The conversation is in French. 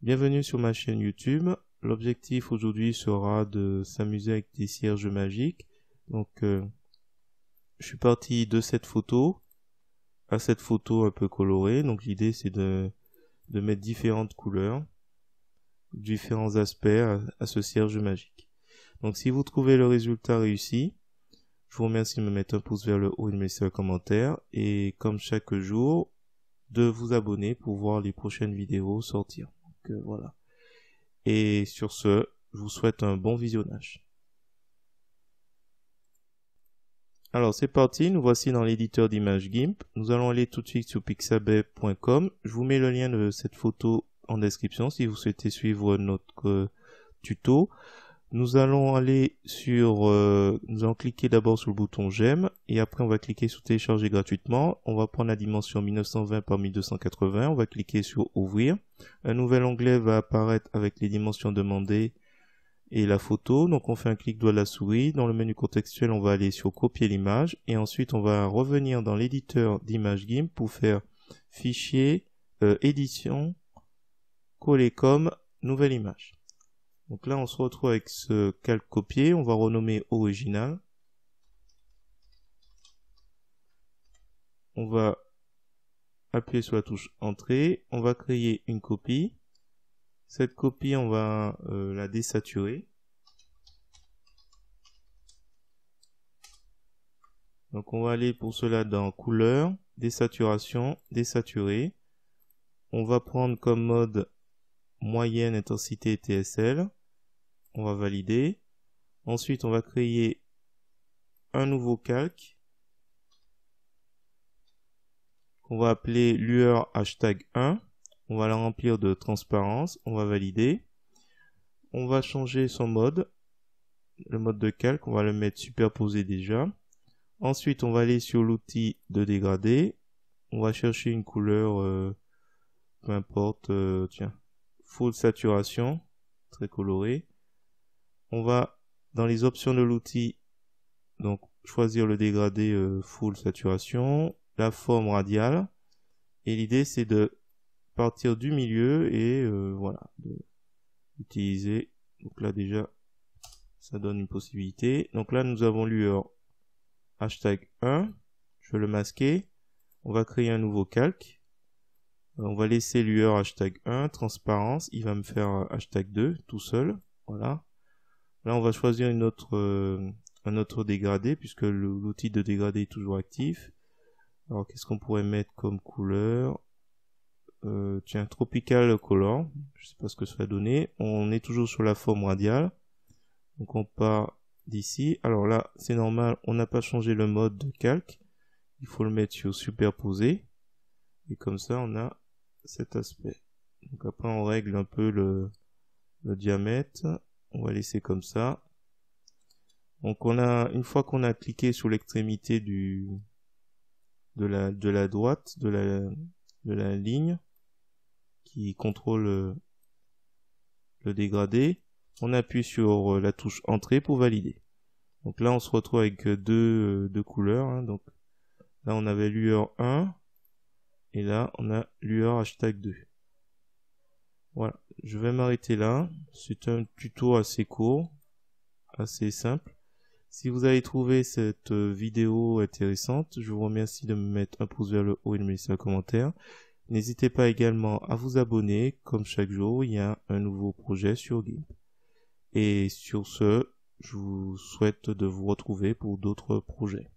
Bienvenue sur ma chaîne YouTube. L'objectif aujourd'hui sera de s'amuser avec des cierges magiques. Donc je suis parti de cette photo à cette photo un peu colorée. Donc l'idée c'est de mettre différentes couleurs, différents aspects à ce cierge magique. Donc si vous trouvez le résultat réussi, je vous remercie de me mettre un pouce vers le haut et de me laisser un commentaire. Et comme chaque jour, de vous abonner pour voir les prochaines vidéos sortir. Donc voilà. Et sur ce, je vous souhaite un bon visionnage. Alors c'est parti, nous voici dans l'éditeur d'images GIMP. Nous allons aller tout de suite sur pixabay.com. Je vous mets le lien de cette photo en description si vous souhaitez suivre notre tuto. Nous allons aller sur, nous allons cliquer d'abord sur le bouton j'aime et après on va cliquer sur télécharger gratuitement. On va prendre la dimension 1920 par 1280. On va cliquer sur ouvrir. Un nouvel onglet va apparaître avec les dimensions demandées et la photo. Donc on fait un clic droit de la souris. Dans le menu contextuel, on va aller sur copier l'image et ensuite on va revenir dans l'éditeur d'images GIMP pour faire fichier, édition, coller comme nouvelle image. Donc là, on se retrouve avec ce calque copié. On va renommer original. On va appuyer sur la touche entrée. On va créer une copie. Cette copie, on va la désaturer. Donc on va aller pour cela dans couleur, désaturation, désaturer. On va prendre comme mode moyenne intensité TSL. On va valider. Ensuite, on va créer un nouveau calque qu'on va appeler lueur hashtag 1. On va la remplir de transparence. On va valider. On va changer son mode. Le mode de calque, on va le mettre superposé déjà. Ensuite, on va aller sur l'outil de dégradé. On va chercher une couleur, peu importe, tiens, full saturation, très coloré. On va dans les options de l'outil, donc choisir le dégradé full saturation, la forme radiale. Et l'idée c'est de partir du milieu et voilà, d'utiliser. Donc là déjà, ça donne une possibilité. Donc là nous avons lueur hashtag 1. Je vais le masquer. On va créer un nouveau calque. On va laisser lueur hashtag 1, transparence. Il va me faire hashtag 2 tout seul. Voilà. Là, on va choisir un autre dégradé puisque l'outil de dégradé est toujours actif. Alors, qu'est-ce qu'on pourrait mettre comme couleur? Tiens, Tropical Color. Je sais pas ce que ça va donner. On est toujours sur la forme radiale. Donc, on part d'ici. Alors là, c'est normal. On n'a pas changé le mode de calque. Il faut le mettre sur superposer. Et comme ça, on a cet aspect. Donc après, on règle un peu le diamètre. On va laisser comme ça. Donc une fois qu'on a cliqué sur l'extrémité de la droite de la ligne qui contrôle le dégradé, on appuie sur la touche entrée pour valider. Donc là on se retrouve avec deux couleurs. Hein. Donc là on avait lueur 1 et là on a lueur hashtag 2. Voilà, je vais m'arrêter là. C'est un tuto assez court, assez simple. Si vous avez trouvé cette vidéo intéressante, je vous remercie de me mettre un pouce vers le haut et de me laisser un commentaire. N'hésitez pas également à vous abonner. Comme chaque jour, il y a un nouveau projet sur GIMP. Et sur ce, je vous souhaite de vous retrouver pour d'autres projets.